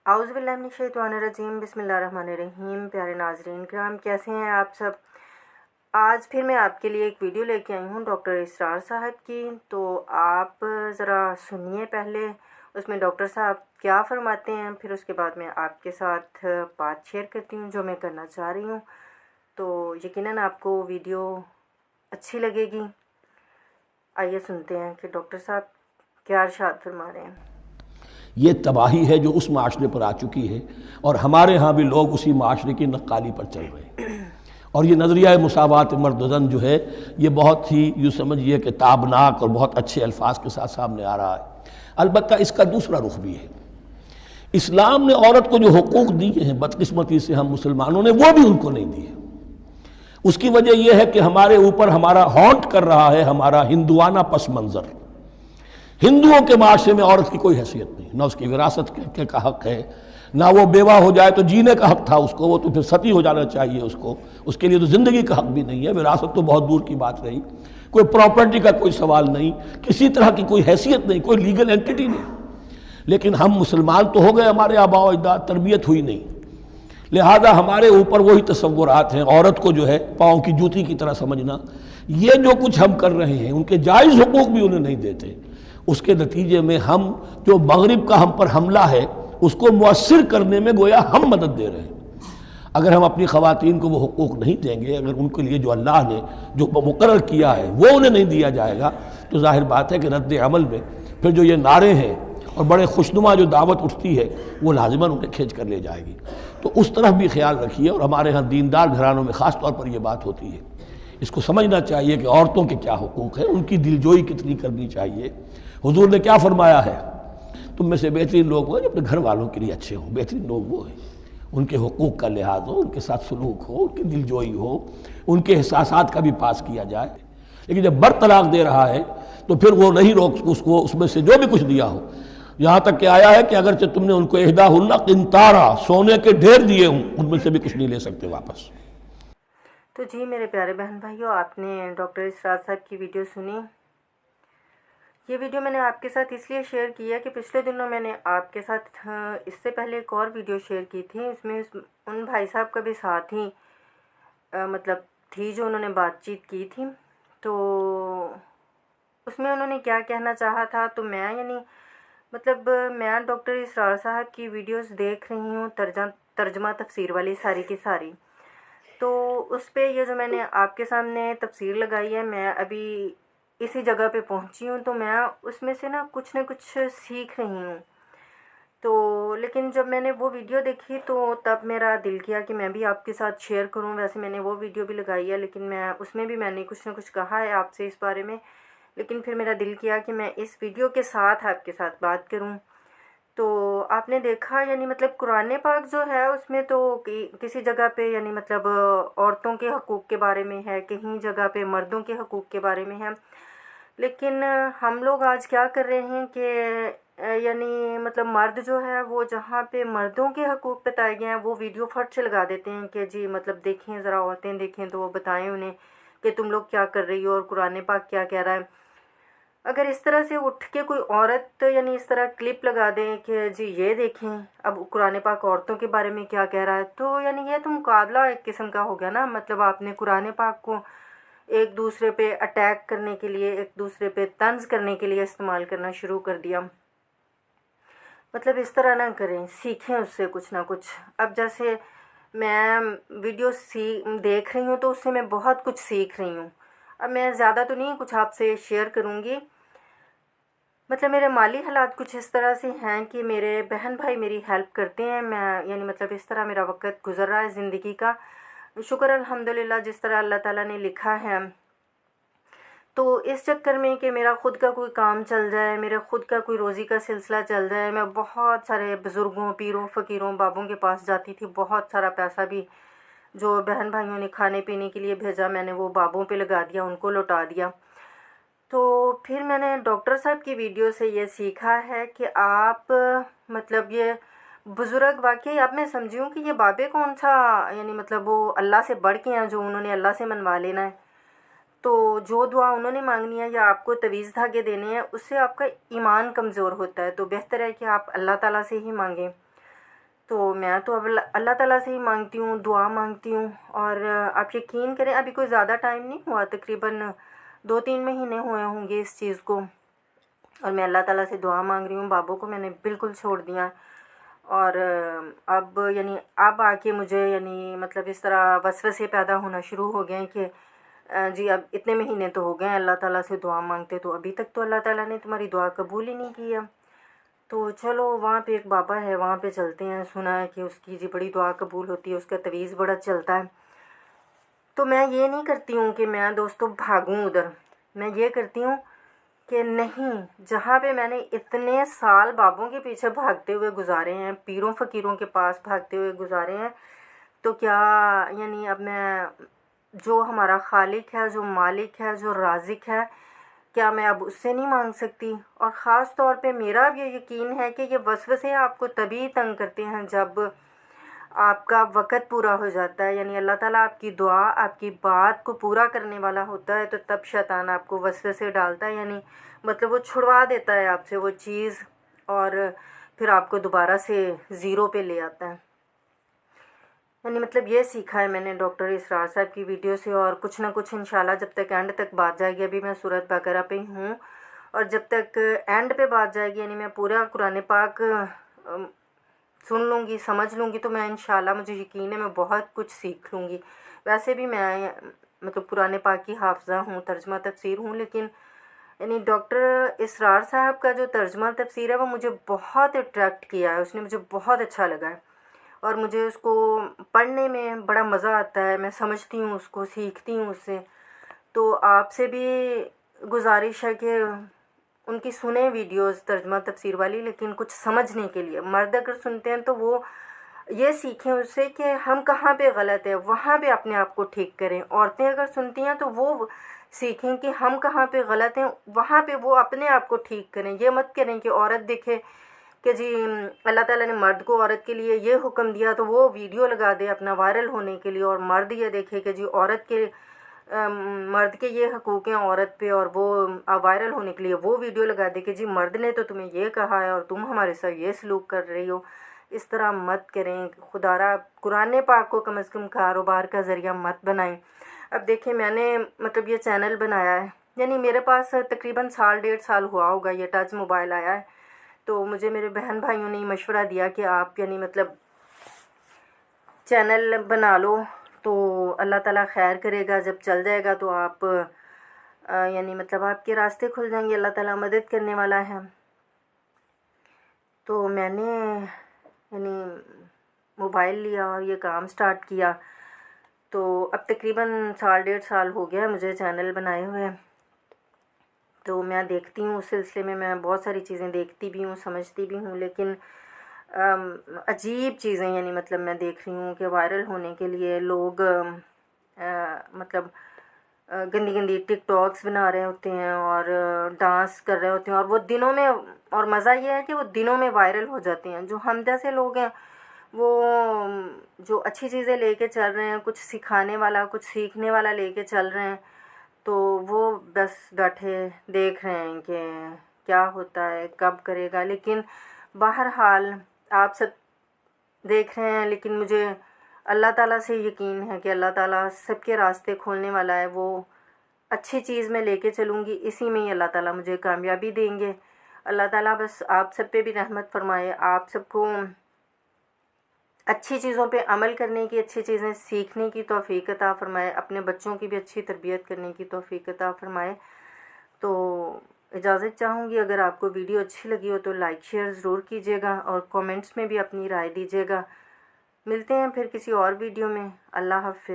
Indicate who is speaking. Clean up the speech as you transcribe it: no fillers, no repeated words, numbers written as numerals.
Speaker 1: आउज़ु बिल्लाहि मिनश्शैतानिर्रजीम बिस्मिल्लाहिर्रहमानिर्रहीम। प्यारे नाज़रीन किराम, कैसे हैं आप सब। आज फिर मैं आपके लिए एक वीडियो लेके आई हूँ डॉक्टर इसरार साहब की। तो आप ज़रा सुनिए पहले उसमें डॉक्टर साहब क्या फ़रमाते हैं, फिर उसके बाद मैं आपके साथ बात शेयर करती हूँ जो मैं करना चाह रही हूँ। तो यकीनन आपको वीडियो अच्छी लगेगी। आइए सुनते हैं कि डॉक्टर साहब क्या इरशाद फरमा रहे हैं।
Speaker 2: ये तबाही है जो उस माशरे पर आ चुकी है और हमारे यहाँ भी लोग उसी माशरे की नक्काली पर चल रहे हैं। और ये नज़रिया मुसावात मर्द व ज़न जो है ये बहुत ही यूँ समझिए कि ताबनाक और बहुत अच्छे अल्फाज के साथ सामने आ रहा है। अलबत्ता इसका दूसरा रुख भी है। इस्लाम ने औरत को जो हुकूक दिए हैं बदकिस्मती से हम मुसलमानों ने वो भी उनको नहीं दिए। उसकी वजह यह है कि हमारे ऊपर हमारा हॉन्ट कर रहा है हमारा हिंदुआना पस मंज़र। हिंदुओं के माशरे में औरत की कोई हैसियत नहीं, ना उसकी विरासत का हक है, ना वो बेवा हो जाए तो जीने का हक था उसको, वो तो फिर सती हो जाना चाहिए उसको, उसके लिए तो ज़िंदगी का हक भी नहीं है। विरासत तो बहुत दूर की बात रही, कोई प्रॉपर्टी का कोई सवाल नहीं, किसी तरह की कोई हैसियत नहीं, कोई लीगल एंटिटी नहीं। लेकिन हम मुसलमान तो हो गए, हमारे आबा व अजदाद, तरबियत हुई नहीं, लिहाजा हमारे ऊपर वही तसव्वुरात हैं। औरत को जो है पाँव की जूती की तरह समझना, ये जो कुछ हम कर रहे हैं उनके जायज़ हुकूक भी उन्हें नहीं देते। उसके नतीजे में हम जो मगरिब का हम पर हमला है उसको मुअस्सिर करने में गोया हम मदद दे रहे हैं। अगर हम अपनी ख़वातीन को वो हुकूक नहीं देंगे, अगर उनके लिए जो अल्लाह ने जो मुकर्रर किया है वो उन्हें नहीं दिया जाएगा, तो जाहिर बात है कि रद्द अमल में फिर जो ये नारे हैं और बड़े खुशनुमा जो दावत उठती है वो लाजिमन उन्हें खींच कर ले जाएगी। तो उस तरफ भी ख्याल रखिए। और हमारे यहाँ दीनदार घरानों में ख़ास तौर पर यह बात होती है, इसको समझना चाहिए कि औरतों के क्या हुकूक हैं, उनकी दिलजोई कितनी करनी चाहिए। हुजूर ने क्या फरमाया है, तुम में से बेहतरीन लोग हो जो अपने घर वालों के लिए अच्छे हों। बेहतरीन लोग वो हैं उनके हुकूक का लिहाज हो, उनके साथ सलूक हो, उनकी दिलजोई हो, उनके एहसासात का भी पास किया जाए। लेकिन जब बर तलाक दे रहा है तो फिर वो नहीं रोक उसको उसमें से जो भी कुछ दिया हो। यहाँ तक कि आया है कि अगर तुमने उनको इहदाहुन्ना किंतारा, सोने के ढेर दिए हों, उनमें से भी कुछ नहीं ले सकते वापस।
Speaker 1: तो जी मेरे प्यारे बहन भाइयों, आपने डॉक्टर इसरार साहब की वीडियो सुनी। ये वीडियो मैंने आपके साथ इसलिए शेयर किया कि पिछले दिनों मैंने आपके साथ इससे पहले एक और वीडियो शेयर की थी। उसमें उन भाई साहब का भी साथ ही मतलब थी जो उन्होंने बातचीत की थी। तो उसमें उन्होंने क्या कहना चाहा था, तो मैं मतलब मैं डॉक्टर इसरार साहब की वीडियोस देख रही हूँ, तर्जमा तफसीर वाली सारी की सारी। तो उस पे ये जो मैंने आपके सामने तफसीर लगाई है, मैं अभी इसी जगह पे पहुंची हूँ, तो मैं उसमें से ना कुछ सीख रही हूँ। तो लेकिन जब मैंने वो वीडियो देखी तो तब मेरा दिल किया कि मैं भी आपके साथ शेयर करूँ। वैसे मैंने वो वीडियो भी लगाई है, लेकिन मैं उसमें भी मैंने कुछ ना कुछ कहा है आपसे इस बारे में। लेकिन फिर मेरा दिल किया कि मैं इस वीडियो के साथ आपके साथ बात करूँ। तो आपने देखा मतलब कुरान पाक जो है उसमें तो किसी जगह पे मतलब औरतों के हकूक़ के बारे में है, कहीं जगह पे मर्दों के हकूक़ के बारे में है। लेकिन हम लोग आज क्या कर रहे हैं कि मतलब मर्द जो है वो जहाँ पे मर्दों के हकूक़ बताए गए हैं वो वीडियो फट से लगा देते हैं कि जी मतलब देखें ज़रा, औरतें देखें तो वो बताएं उन्हें कि तुम लोग क्या कर रही हो और कुरान पाक क्या कह रहा है। अगर इस तरह से उठ के कोई औरत इस तरह क्लिप लगा दें कि जी ये देखें अब कुरान पाक औरतों के बारे में क्या कह रहा है, तो ये तो मुकाबला एक किस्म का हो गया ना। मतलब आपने कुरान पाक को एक दूसरे पे अटैक करने के लिए, एक दूसरे पे तंज करने के लिए इस्तेमाल करना शुरू कर दिया। मतलब इस तरह ना करें, सीखें उससे कुछ ना कुछ। अब जैसे मैं वीडियो देख रही हूँ तो उससे मैं बहुत कुछ सीख रही हूँ। अब मैं ज़्यादा तो नहीं कुछ आपसे शेयर करूँगी। मतलब मेरे माली हालात कुछ इस तरह से हैं कि मेरे बहन भाई मेरी हेल्प करते हैं। मैं मतलब इस तरह मेरा वक्त गुजर रहा है ज़िंदगी का। शुक्र अल्हम्दुलिल्लाह जिस तरह अल्लाह ताला ने लिखा है। तो इस चक्कर में कि मेरा ख़ुद का कोई काम चल जाए, मेरा ख़ुद का कोई रोज़ी का सिलसिला चल जाए, मैं बहुत सारे बुज़ुर्गों, पीरों, फ़कीरों, बाबों के पास जाती थी। बहुत सारा पैसा भी जो बहन भाइयों ने खाने पीने के लिए भेजा मैंने वो बाबों पे लगा दिया, उनको लौटा दिया। तो फिर मैंने डॉक्टर साहब की वीडियो से ये सीखा है कि आप मतलब ये बुज़ुर्ग वाकई अब मैं समझी हूँ कि ये बाबे कौन सा मतलब वो अल्लाह से बढ़ के हैं जो उन्होंने अल्लाह से मनवा लेना है। तो जो दुआ उन्होंने मांगनी है या आपको तवीज़ धागे देने हैं उससे आपका ईमान कमज़ोर होता है। तो बेहतर है कि आप अल्लाह ताला से ही मांगें। تو میں تو اب اللہ تعالیٰ سے ہی مانگتی ہوں، دعا مانگتی ہوں. اور آپ یقین کریں ابھی کوئی زیادہ ٹائم نہیں ہوا، تقریباً 2-3 مہینے ہوئے ہوں گے اس چیز کو، اور میں اللہ تعالیٰ سے دعا مانگ رہی ہوں. بابوں کو میں نے بالکل چھوڑ دیا، اور اب اب آ کے مجھے مطلب اس طرح وسوسے پیدا ہونا شروع ہو گئے ہیں کہ جی اب اتنے مہینے تو ہو گئے ہیں اللہ تعالیٰ سے دعا مانگتے، تو ابھی تک تو اللہ تعالیٰ نے تمہاری دعا قبول ہی نہیں کیا. تو چلو وہاں پہ ایک بابا ہے، وہاں پہ چلتے ہیں. سنا ہے کہ اس کی جی بڑی دعا قبول ہوتی ہے، اس کا تعویذ بڑا چلتا ہے. تو میں یہ نہیں کرتی ہوں کہ میں دوستوں بھاگوں ادھر، میں یہ کرتی ہوں کہ نہیں، جہاں پہ میں نے اتنے سال بابوں کے پیچھے بھاگتے ہوئے گزارے ہیں، پیروں فقیروں کے پاس بھاگتے ہوئے گزارے ہیں، تو کیا اب میں جو ہمارا خالق ہے، جو مالک ہے، جو رازق ہے، کیا میں اب اس سے نہیں مانگ سکتی؟ اور خاص طور پہ میرا اب یہ یقین ہے کہ یہ وسوسے آپ کو تبھی تنگ کرتے ہیں جب آپ کا وقت پورا ہو جاتا ہے، اللہ تعالیٰ آپ کی دعا، آپ کی بات کو پورا کرنے والا ہوتا ہے، تو تب شیطان آپ کو وسوسے ڈالتا ہے، مطلب وہ چھڑوا دیتا ہے آپ سے وہ چیز، اور پھر آپ کو دوبارہ سے زیرو پہ لے آتا ہے. مطلب یہ سیکھا ہے میں نے ڈاکٹر اسرار صاحب کی ویڈیو سے، اور کچھ نہ کچھ انشاءاللہ جب تک اینڈ تک بات جائے گی. ابھی میں سورۃ بقرہ پہ ہی ہوں، اور جب تک اینڈ پہ بات جائے گی میں پورا قرآن پاک سن لوں گی، سمجھ لوں گی، تو میں انشاءاللہ مجھے یقین ہے میں بہت کچھ سیکھ لوں گی. ویسے بھی میں مطلب قرآن پاک کی حافظہ ہوں، ترجمہ تفسیر ہوں، لیکن ڈاکٹر اسرار صاحب کا جو ترجمہ تفسیر ہے وہ مجھے بہت اٹریکٹ کیا ہے، اس نے مجھے بہت اچھا لگا ہے، اور مجھے اس کو پڑھنے میں بڑا مزہ آتا ہے. میں سمجھتی ہوں اس کو، سیکھتی ہوں اس سے. تو آپ سے بھی گزارش ہے کہ ان کی سنیں ویڈیوز ترجمہ تفسیر والی، لیکن کچھ سمجھنے کے لیے. مرد اگر سنتے ہیں تو وہ یہ سیکھیں اس سے کہ ہم کہاں پہ غلط ہیں، وہاں پہ اپنے آپ کو ٹھیک کریں. عورتیں اگر سنتی ہیں تو وہ سیکھیں کہ ہم کہاں پہ غلط ہیں، وہاں پہ وہ اپنے آپ کو ٹھیک کریں. یہ مت کریں کہ عورت دیکھے کہ جی اللہ تعالیٰ نے مرد کو عورت کے لیے یہ حکم دیا تو وہ ویڈیو لگا دے اپنا وائرل ہونے کے لیے، اور مرد یہ دیکھے کہ جی مرد کے یہ حقوق ہیں عورت پہ، اور وہ وائرل ہونے کے لیے وہ ویڈیو لگا دے کہ جی مرد نے تو تمہیں یہ کہا ہے اور تم ہمارے ساتھ یہ سلوک کر رہی ہو. اس طرح مت کریں. خدا را قرآن پاک کو کم از کم کاروبار کا ذریعہ مت بنائیں. اب دیکھیں میں نے مطلب یہ چینل بنایا ہے، میرے پاس تقریباً 1.5 سال ہوا ہوگا یہ ٹچ موبائل آیا ہے. تو مجھے میرے بہن بھائیوں نے مشورہ دیا کہ آپ مطلب چینل بنا لو، تو اللہ تعالیٰ خیر کرے گا. جب چل جائے گا تو آپ مطلب آپ کے راستے کھل جائیں گے، اللہ تعالیٰ مدد کرنے والا ہے. تو میں نے موبائل لیا اور یہ کام سٹارٹ کیا. تو اب تقریباً 1.5 سال ہو گیا مجھے چینل بنائے ہوئے. تو میں دیکھتی ہوں، اس سلسلے میں بہت ساری چیزیں دیکھتی بھی ہوں، سمجھتی بھی ہوں، لیکن عجیب چیزیں مطلب میں دیکھ رہی ہوں کہ وائرل ہونے کے لیے لوگ مطلب گندی گندی ٹک ٹاکس بنا رہے ہوتے ہیں اور ڈانس کر رہے ہوتے ہیں، اور وہ دنوں میں، اور مزہ یہ ہے کہ وہ دنوں میں وائرل ہو جاتے ہیں. جو ہم جیسے لوگ ہیں وہ جو اچھی چیزیں لے کے چل رہے ہیں، کچھ سکھانے والا، کچھ سیکھنے والا لے کے چل رہے ہیں، تو وہ بس بیٹھے دیکھ رہے ہیں کہ کیا ہوتا ہے، کب کرے گا. لیکن بہرحال آپ سب دیکھ رہے ہیں، لیکن مجھے اللہ تعالیٰ سے یقین ہے کہ اللہ تعالیٰ سب کے راستے کھولنے والا ہے. وہ اچھی چیز میں لے کے چلوں گی، اسی میں ہی اللہ تعالیٰ مجھے کامیابی دیں گے. اللہ تعالیٰ بس آپ سب پہ بھی رحمت فرمائے، آپ سب کو اچھی چیزوں پہ عمل کرنے کی، اچھی چیزیں سیکھنے کی توفیق عطا فرمائے، اپنے بچوں کی بھی اچھی تربیت کرنے کی توفیق عطا فرمائے. تو اجازت چاہوں گی، اگر آپ کو ویڈیو اچھی لگی ہو تو لائک شیئر ضرور کیجیے گا، اور کومنٹس میں بھی اپنی رائے دیجیے گا. ملتے ہیں پھر کسی اور ویڈیو میں. اللہ حافظ.